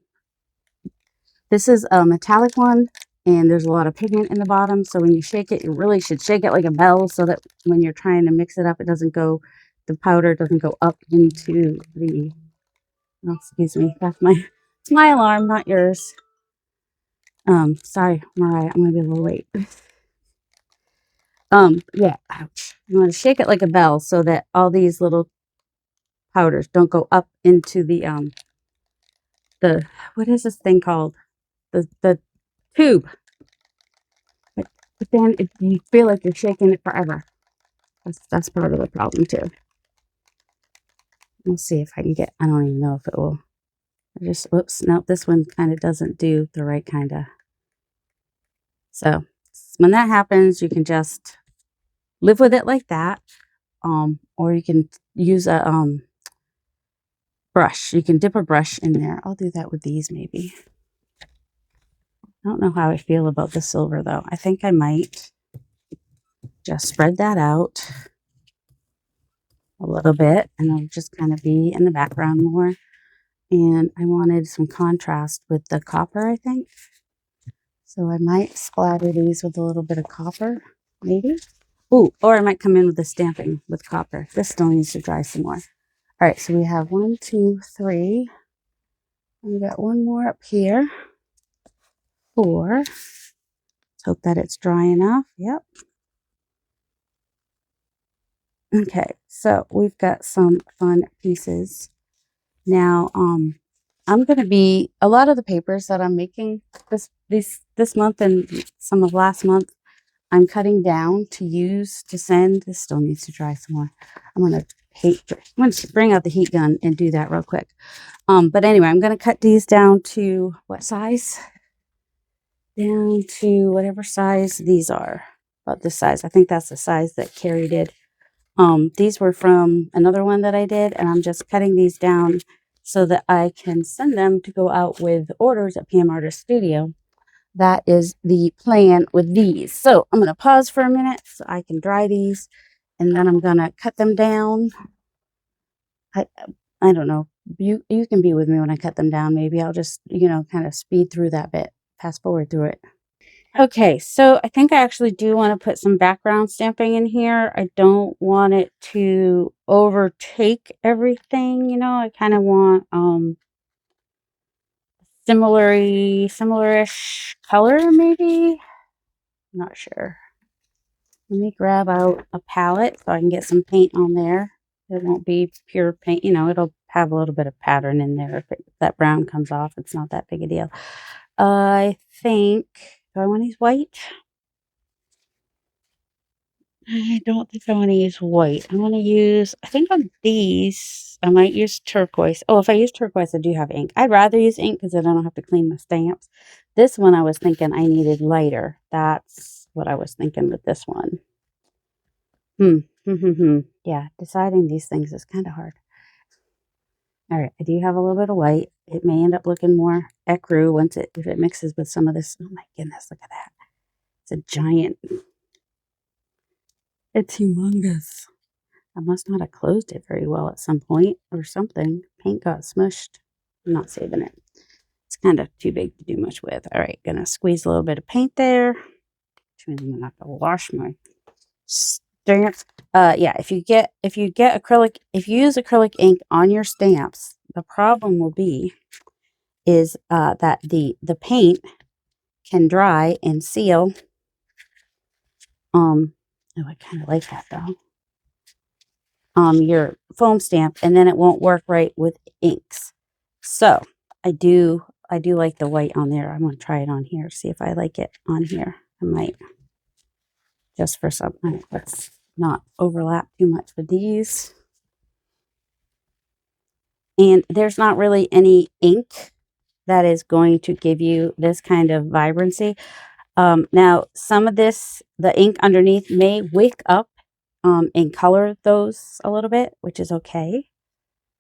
this is a metallic one, and there's a lot of pigment in the bottom. So when you shake it, you really should shake it like a bell, so that when you're trying to mix it up, it doesn't go, the powder doesn't go up into the, oh, excuse me, that's it's my alarm, not yours. Sorry, Mariah, I'm gonna be a little late. Yeah, ouch. You want to shake it like a bell so that all these little powders don't go up into the what is this thing called? The tube. But then you feel like you're shaking it forever. That's part of the problem too. We'll see if I can get, I don't even know if it will. Whoops, nope, this one kind of doesn't do the right kind of. So when that happens, you can just live with it like that. Or you can use a brush. You can dip a brush in there. I'll do that with these maybe. I don't know how I feel about the silver though. I think I might just spread that out a little bit, and it'll just kind of be in the background more. And I wanted some contrast with the copper, I think. So I might splatter these with a little bit of copper, maybe. Ooh, or I might come in with the stamping with copper. This still needs to dry some more. All right, so we have 1, 2, 3. And we got one more up here. 4. Let's hope that it's dry enough. Yep. Okay, so we've got some fun pieces. Now, I'm going to be, a lot of the papers that I'm making this month and some of last month, I'm cutting down to use to send. This still needs to dry some more. I'm going to bring out the heat gun and do that real quick. But anyway, I'm going to cut these down to what size? Down to whatever size these are. About this size. I think that's the size that Carrie did. These were from another one that I did, and I'm just cutting these down so that I can send them to go out with orders at PM Artist Studio. That is the plan with these. So I'm going to pause for a minute so I can dry these, and then I'm going to cut them down. I don't know. You can be with me when I cut them down. Maybe I'll just, kind of speed through that bit, fast forward through it. Okay, so I think I actually do want to put some background stamping in here. I don't want it to overtake everything, I kind of want similar-ish color maybe. I'm not sure. Let me grab out a palette so I can get some paint on there. It won't be pure paint, it'll have a little bit of pattern in there. If that brown comes off, it's not that big a deal. I think, do I want these white? I don't think I want to use white. I want to use, I think on these, I might use turquoise. Oh, if I use turquoise, I do have ink. I'd rather use ink because then I don't have to clean my stamps. This one, I was thinking I needed lighter. That's what I was thinking with this one. Yeah, deciding these things is kind of hard. All right, I do have a little bit of white. It may end up looking more ecru if it mixes with some of this. Oh my goodness, look at that. It's a giant. It's humongous. I must not have closed it very well at some point or something. Paint got smushed. I'm not saving it. It's kind of too big to do much with. All right, gonna squeeze a little bit of paint there. Which means I'm gonna have to wash my stamps. Yeah, if you use acrylic ink on your stamps, the problem will be that the paint can dry and seal. Oh, I kind of like that though. Your foam stamp, and then it won't work right with inks. So I do like the white on there. I'm going to try it on here, see if I like it on here. I might, just for something. Let's not overlap too much with these. And there's not really any ink that is going to give you this kind of vibrancy. Now, some of this, the ink underneath may wake up and color those a little bit, which is okay.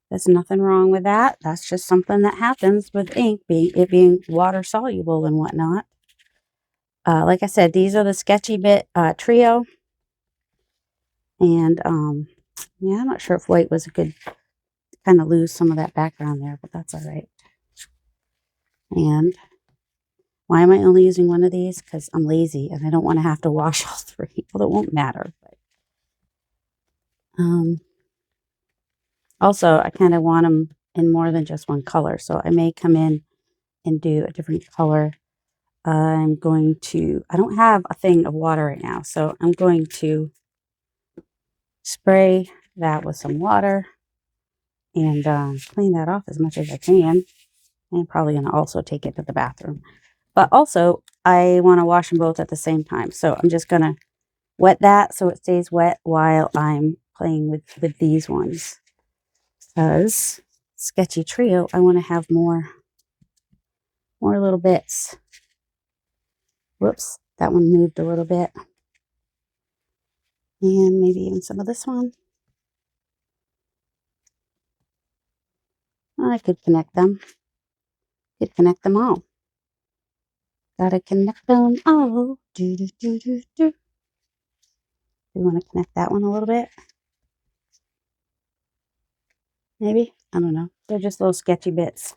There's nothing wrong with that. That's just something that happens with ink, being water soluble and whatnot. Like I said, these are the Sketchy Bit trio. And yeah, I'm not sure if white was a good, kind of lose some of that background there, but that's all right. And why am I only using one of these? Because I'm lazy and I don't want to have to wash all three. Well, it won't matter. But, also, I kind of want them in more than just one color. So I may come in and do a different color. I don't have a thing of water right now. So I'm going to spray that with some water and clean that off as much as I can. I'm probably going to also take it to the bathroom. But also, I want to wash them both at the same time. So I'm just going to wet that so it stays wet while I'm playing with these ones. Because Sketchy Trio, I want to have more little bits. Whoops, that one moved a little bit. And maybe even some of this one. I could connect them. Could connect them all. Gotta connect them all. Do, do, do, do, do. We want to connect that one a little bit. Maybe. I don't know. They're just little sketchy bits.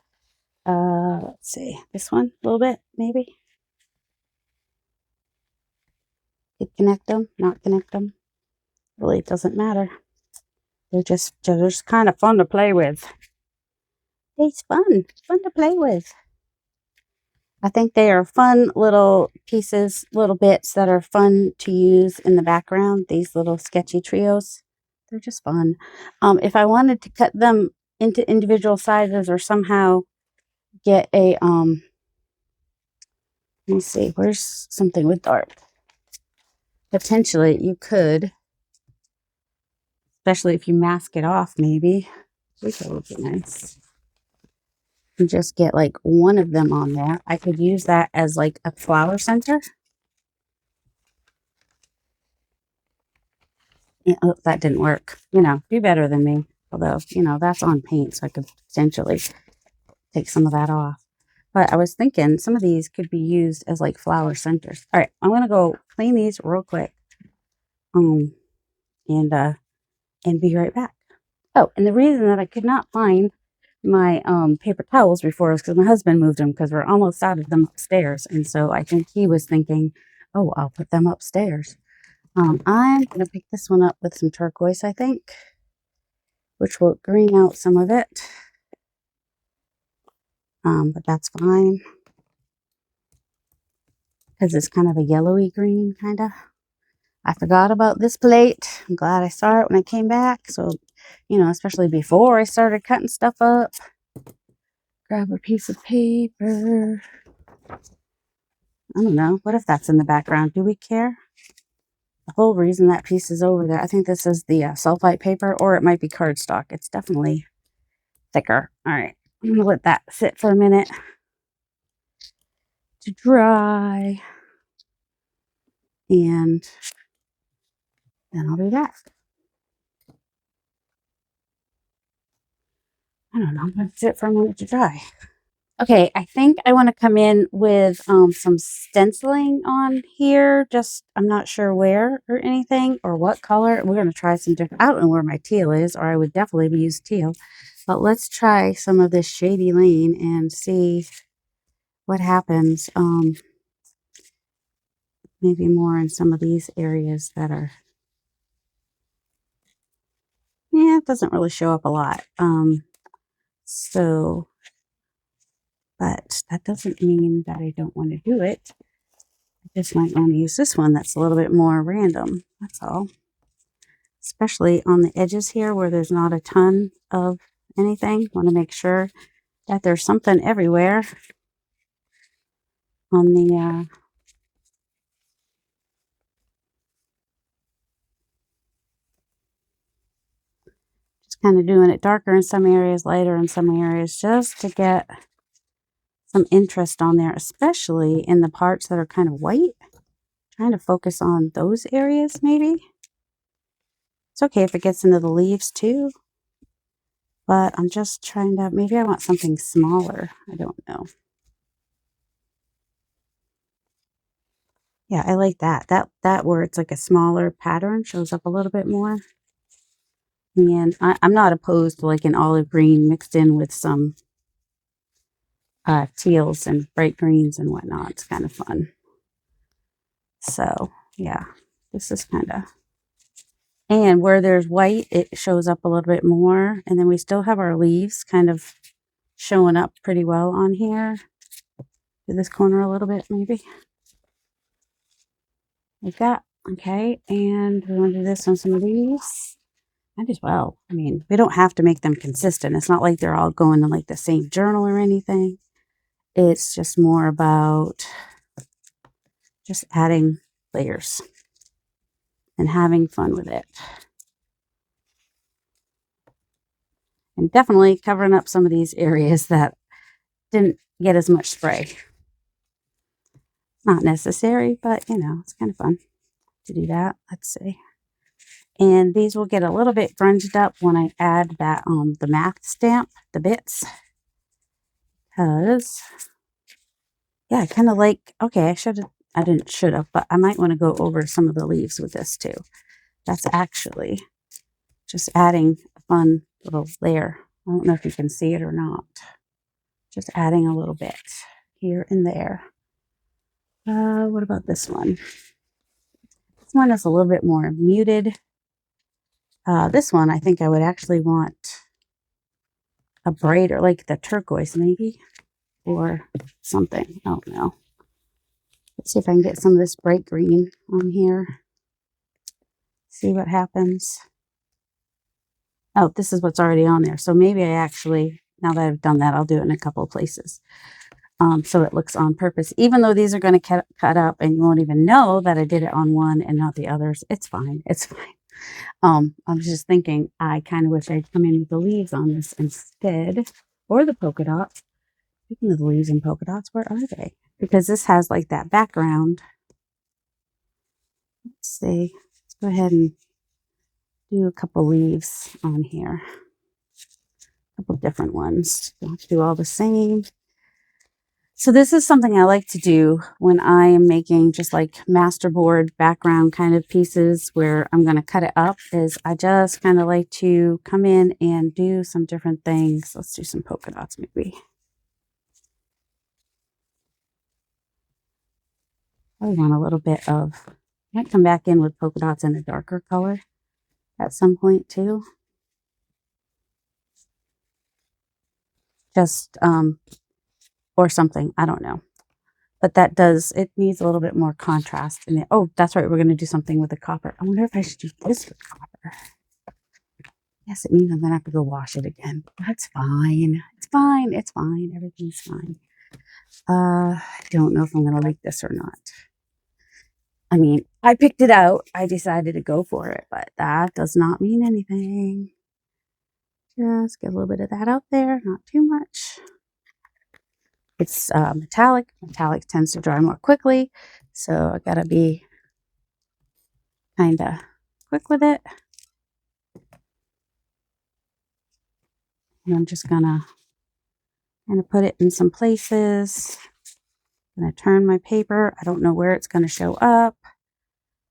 Let's see. This one a little bit, maybe. Could connect them, not connect them. Really, it doesn't matter. They're just kind of fun to play with. It's fun to play with. I think they are fun little pieces, little bits that are fun to use in the background. These little sketchy trios, they're just fun. If I wanted to cut them into individual sizes or somehow get a, let me see, where's something with dark? Potentially you could, especially if you mask it off, maybe. These would be nice. And just get like one of them on there. I could use that as like a flower center. Yeah, oh, that didn't work. Do better than me. Although, that's on paint, so I could potentially take some of that off. But I was thinking some of these could be used as like flower centers. All right, I'm going to go clean these real quick. And be right back. Oh, and the reason that I could not find my paper towels before is because my husband moved them because we're almost out of them upstairs. And so I think he was thinking, oh, I'll put them upstairs. I'm going to pick this one up with some turquoise, I think, which will green out some of it. But that's fine because it's kind of a yellowy green, kind of. I forgot about this plate. I'm glad I saw it when I came back. So, especially before I started cutting stuff up. Grab a piece of paper. I don't know. What if that's in the background? Do we care? the whole reason that piece is over there. I think this is the sulfite paper, or it might be cardstock. It's definitely thicker. All right, I'm gonna let that sit for a minute to dry, and then I'll be back. I don't know, I'm gonna sit for a minute to dry. Okay, I think I want to come in with some stenciling on here. Just, I'm not sure where or anything or what color. We're going to try some different, I don't know where my teal is, or I would definitely use teal. But let's try some of this Shady Lane and see what happens. Maybe more in some of these areas that are, yeah, it doesn't really show up a lot. But that doesn't mean that I don't want to do it. I just might want to use this one that's a little bit more random. That's all. Especially on the edges here where there's not a ton of anything. Want to make sure that there's something everywhere on the just kind of doing it darker in some areas, lighter in some areas, just to get some interest on there, especially in the parts that are kind of white. Trying to focus on those areas maybe. It's okay if it gets into the leaves too, but I'm just trying to, maybe I want something smaller. I don't know. Yeah, I like that. That where it's like a smaller pattern shows up a little bit more. And I'm not opposed to like an olive green mixed in with some teals and bright greens and whatnot. It's kind of fun. So yeah, this is kind of, and where there's white, it shows up a little bit more. And then we still have our leaves kind of showing up pretty well on here. Do this corner a little bit maybe. Like that. Okay, and we want to do this on some of these. Might as well. I mean, we don't have to make them consistent. It's not like they're all going in like the same journal or anything. It's just more about just adding layers and having fun with it. And definitely covering up some of these areas that didn't get as much spray. Not necessary, but you know, it's kind of fun to do that. Let's see. And these will get a little bit grunged up when I add that the math stamp, the bits. Because yeah, I kind of like, okay, I didn't should have, but I might want to go over some of the leaves with this too. That's actually just adding a fun little layer. I don't know if you can see it or not. Just adding a little bit here and there. What about this one? This one is a little bit more muted. This one, I think I would actually want a brighter, like the turquoise maybe, or something. I don't know. Let's see if I can get some of this bright green on here. See what happens. Oh, this is what's already on there. So maybe I actually, now that I've done that, I'll do it in a couple of places. So it looks on purpose. Even though these are going to cut up and you won't even know that I did it on one and not the others. It's fine. It's fine. I was just thinking, I kind of wish I'd come in with the leaves on this instead. Or the polka dots. Speaking of the leaves and polka dots, where are they? Because this has like that background. Let's see. Let's go ahead and do a couple leaves on here. A couple different ones. Don't have to do all the same. So this is something I like to do when I am making just like masterboard background kind of pieces where I'm going to cut it up, is I just kind of like to come in and do some different things. Let's do some polka dots maybe. I want a little bit of, I might come back in with polka dots in a darker color at some point too. Just, or something, I don't know. But that does, it needs a little bit more contrast in it. Oh, that's right, we're going to do something with the copper. I wonder if I should do this with copper. Yes, it means I'm going to have to go wash it again. That's fine. It's fine. It's fine. Everything's fine. I don't know if I'm going to like this or not. I mean, I picked it out. I decided to go for it, but that does not mean anything. Just get a little bit of that out there, not too much. It's metallic. Metallic tends to dry more quickly, so I gotta be kind of quick with it. And I'm just gonna kind of put it in some places. I'm gonna turn my paper. I don't know where it's gonna show up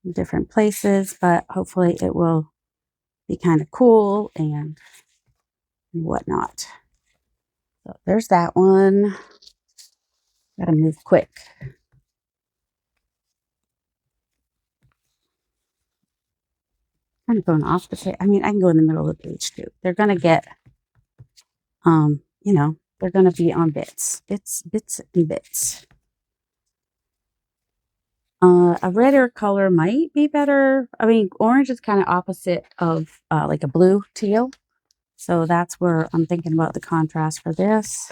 in different places, but hopefully it will be kind of cool and whatnot. So there's that one. Gotta move quick. Kind of going off the page. I mean, I can go in the middle of the page too. They're gonna get, you know, they're gonna be on bits. Bits and bits. A redder color might be better. I mean, orange is kind of opposite of like a blue teal. So that's where I'm thinking about the contrast for this.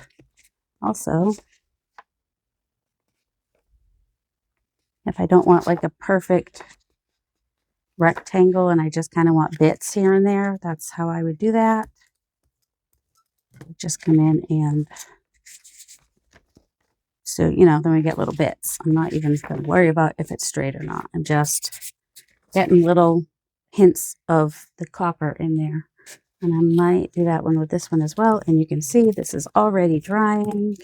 Also, if I don't want like a perfect rectangle and I just kind of want bits here and there, that's how I would do that. Just come in and, so, you know, then we get little bits. I'm not even going to worry about if it's straight or not. I'm just getting little hints of the copper in there. And I might do that one with this one as well. And you can see this is already drying.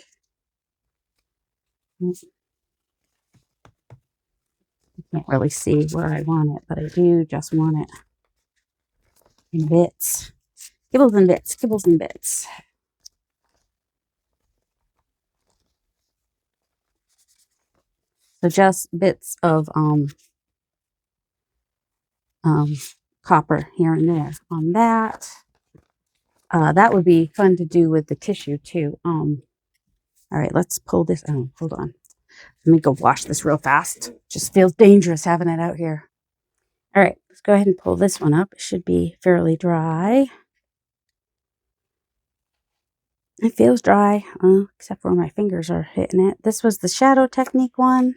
You can't really see where I want it, but I do just want it in bits. Kibbles and bits, kibbles and bits. So just bits of copper here and there on that. That would be fun to do with the tissue too. All right, let's pull this. Oh, hold on. Let me go wash this real fast. Just feels dangerous having it out here. All right, let's go ahead and pull this one up. It should be fairly dry. It feels dry, except for where my fingers are hitting it. This was the shadow technique one.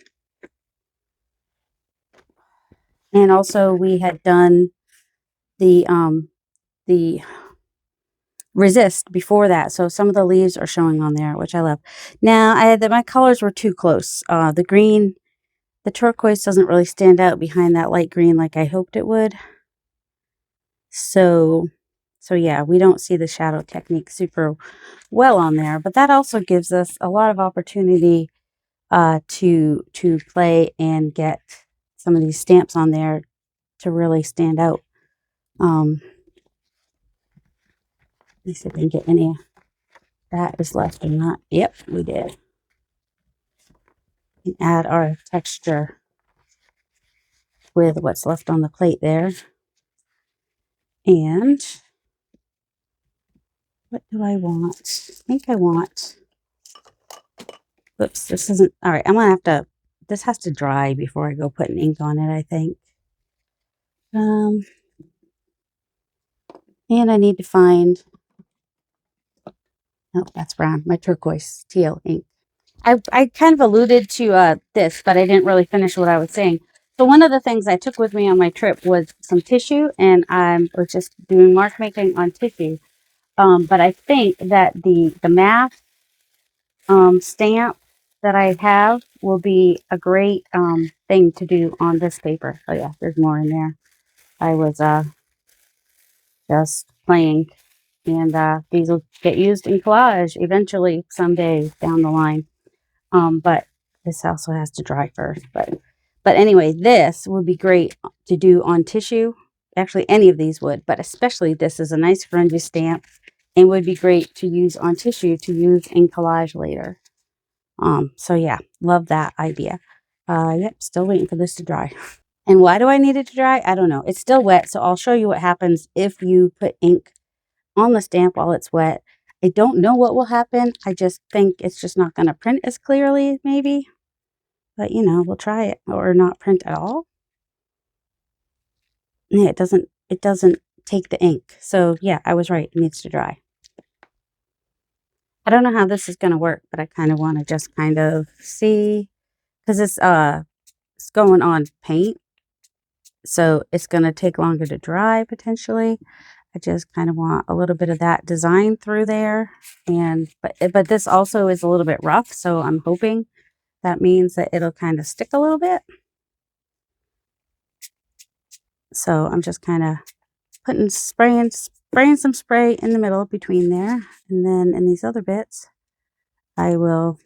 And also we had done the resist before that. So some of the leaves are showing on there, which I love. Now, my colors were too close. The green, the turquoise doesn't really stand out behind that light green like I hoped it would. So yeah, we don't see the shadow technique super well on there, but that also gives us a lot of opportunity to play and get some of these stamps on there to really stand out. Let me see if I can get any of that is left or not. Yep, we did. And add our texture with what's left on the plate there. And what do I want? I think I want, oops, this isn't, all right, I'm gonna have to, this has to dry before I go putting ink on it, I think. And I need to find, nope, that's brown, my turquoise teal ink. I kind of alluded to this, but I didn't really finish what I was saying. So one of the things I took with me on my trip was some tissue, and I was just doing mark making on tissue. But I think that the math stamp that I have will be a great thing to do on this paper. Oh yeah, there's more in there. I was just playing, and these will get used in collage eventually someday down the line. But this also has to dry first. But anyway, this would be great to do on tissue. Actually, any of these would, but especially this is a nice grungy stamp and would be great to use on tissue to use in collage later. So yeah, love that idea. Yep, still waiting for this to dry. And why do I need it to dry? I don't know. It's still wet, so I'll show you what happens if you put ink on the stamp while it's wet. I don't know what will happen. I just think it's just not going to print as clearly, maybe. But, you know, we'll try it. Or not print at all. Yeah, it doesn't take the ink. So, yeah, I was right. It needs to dry. I don't know how this is going to work, but I kind of want to just kind of see. Because it's it's going on paint, so it's going to take longer to dry potentially. I just kind of want a little bit of that design through there. And but this also is a little bit rough, so I'm hoping that means that it'll kind of stick a little bit. So I'm just kind of putting spraying some spray in the middle between there, and then in these other bits I will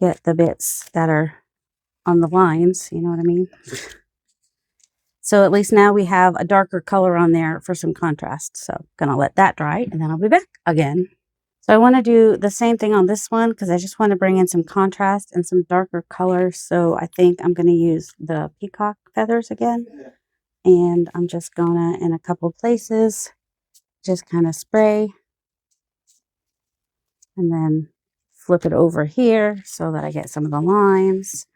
get the bits that are on the lines, you know what I mean? So at least now we have a darker color on there for some contrast. So I'm gonna let that dry and then I'll be back again. So I want to do the same thing on this one because I just want to bring in some contrast and some darker colors. So I think I'm going to use the peacock feathers again. And I'm just gonna, in a couple places, just kind of spray and then flip it over here so that I get some of the lines.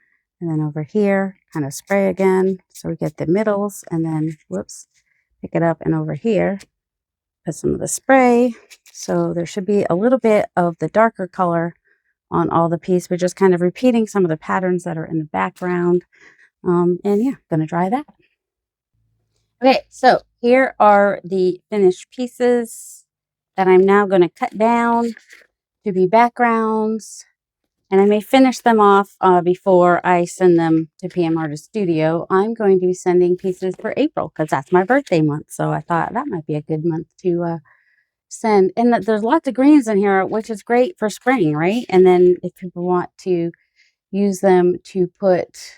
And then over here, kind of spray again so we get the middles, and then, whoops, pick it up, and over here, put some of the spray. So there should be a little bit of the darker color on all the piece. We're just kind of repeating some of the patterns that are in the background. And yeah, gonna dry that. Okay, so here are the finished pieces that I'm now going to cut down to be backgrounds. And I may finish them off before I send them to PM Artist Studio. I'm going to be sending pieces for April because that's my birthday month. So I thought that might be a good month to send. And there's lots of greens in here, which is great for spring, right? And then if people want to use them to put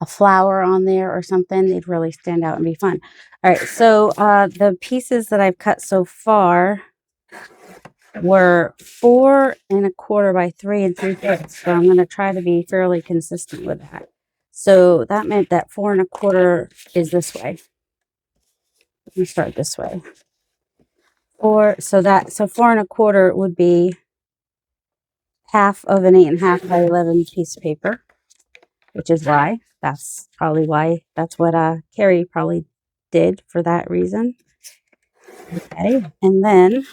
a flower on there or something, they'd really stand out and be fun. All right, so the pieces that I've cut so far were 4 1/4 by 3 3/4. So I'm going to try to be fairly consistent with that. So that meant that 4 1/4 is this way. Let me start this way. So 4 1/4 would be half of an 8 1/2 by 11 piece of paper, which is why that's what Carrie probably did for that reason. Okay, and then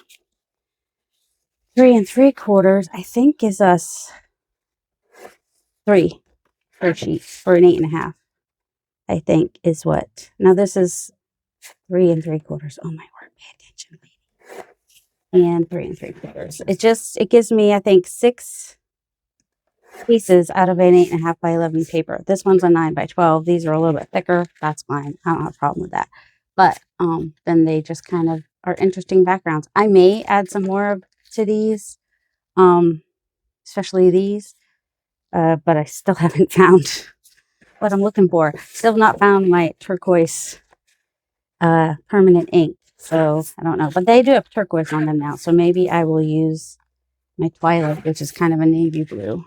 3 3/4 I think is us 3 per sheet for an 8 1/2. I think is what. Now this is 3 3/4. Oh my word, pay attention, lady. And 3 3/4. It gives me, I think, 6 pieces out of an 8 1/2 by 11 paper. This one's a 9 by 12. These are a little bit thicker. That's fine. I don't have a problem with that. But then they just kind of are interesting backgrounds. I may add some more to these, especially these, but I still haven't found what I'm looking for. Still not found my turquoise permanent ink. So I don't know, but they do have turquoise on them now. So maybe I will use my Twilight, which is kind of a navy blue.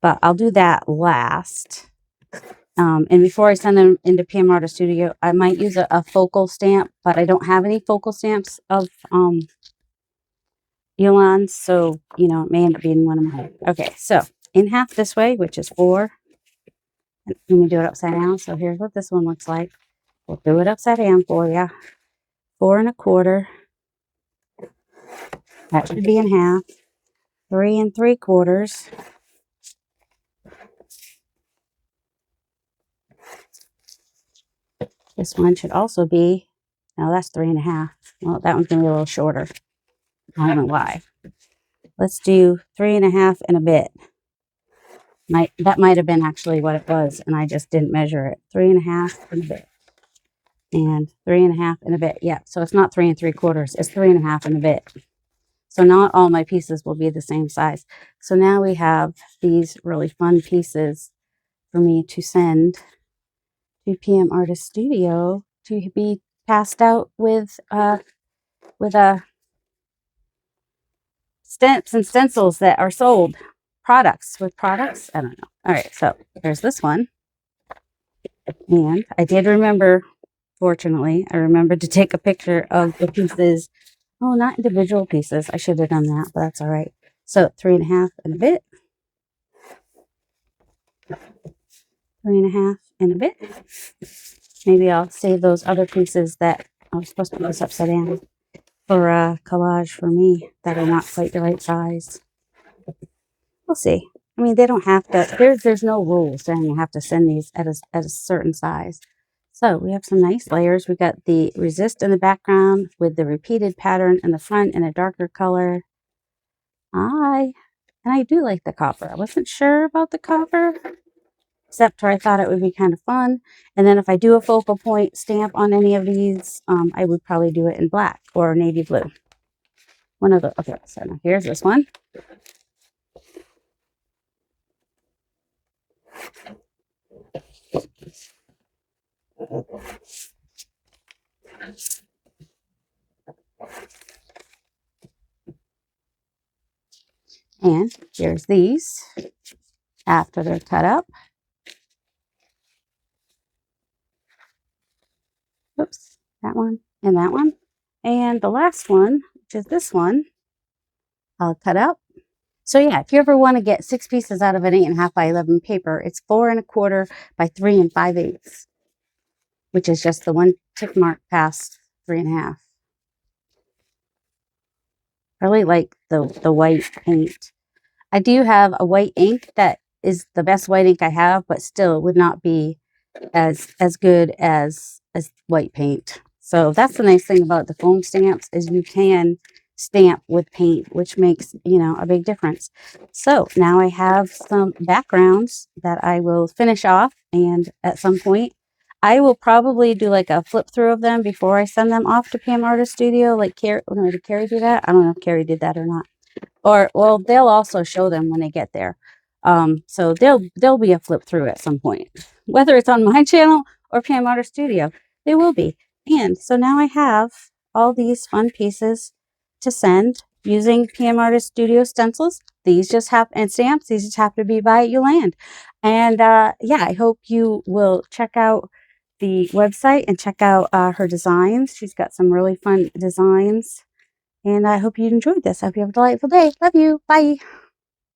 But I'll do that last. And before I send them into PM Artist Studio, I might use a focal stamp, but I don't have any focal stamps of Yolande, so, you know, it may end up being one of mine. Okay, so in half this way, which is 4. Let me do it upside down. So here's what this one looks like. We'll do it upside down for you. 4 1/4. That should be in half. 3 3/4. This one should also be, no, that's 3 1/2. Well, that one's going to be a little shorter. I don't know why. Let's do 3 1/2 and a bit. That might have been actually what it was, and I just didn't measure it. 3 1/2 and a bit. And 3 1/2 and a bit. Yeah, so it's not 3 3/4. It's 3 1/2 and a bit. So not all my pieces will be the same size. So now we have these really fun pieces for me to send to PM Artist Studio to be passed out with stamps and stencils that are sold. Products. I don't know. All right, so there's this one. And I did remember, fortunately, I remembered to take a picture of the pieces. Oh, not individual pieces. I should have done that, but that's all right. So 3 1/2 and a bit. 3 1/2 and a bit. Maybe I'll save those other pieces that I was supposed to put this upside down for a collage for me that are not quite the right size. We'll see. I mean, they don't have to, there's no rules saying you have to send these at a certain size. So we have some nice layers. We got the resist in the background with the repeated pattern in the front in a darker color. And I do like the copper. I wasn't sure about the copper, except for I thought it would be kind of fun. And then if I do a focal point stamp on any of these, I would probably do it in black or navy blue. One of the, okay, so now here's this one. And here's these after they're cut up. Oops, that one and that one. And the last one, which is this one, I'll cut up. So yeah, if you ever want to get 6 pieces out of an 8.5 by 11 paper, it's 4 1/4 by 3 5/8, which is just the one tick mark past 3 1/2. Really like the white paint. I do have a white ink that is the best white ink I have, but still would not be as good as white paint. So that's the nice thing about the foam stamps, is you can stamp with paint, which makes, you know, a big difference. So now I have some backgrounds that I will finish off, and at some point I will probably do like a flip through of them before I send them off to PM Artist Studio. Like Carrie, did Carrie do that? I don't know if Carrie did that or not. Or, well, they'll also show them when they get there. So there'll be a flip through at some point, whether it's on my channel or PM Artist Studio. They will be. And so now I have all these fun pieces to send using PM Artist Studio stencils. These just have, and stamps, these just have to be by Yolande. And yeah, I hope you will check out the website and check out her designs. She's got some really fun designs. And I hope you enjoyed this. I hope you have a delightful day. Love you. Bye.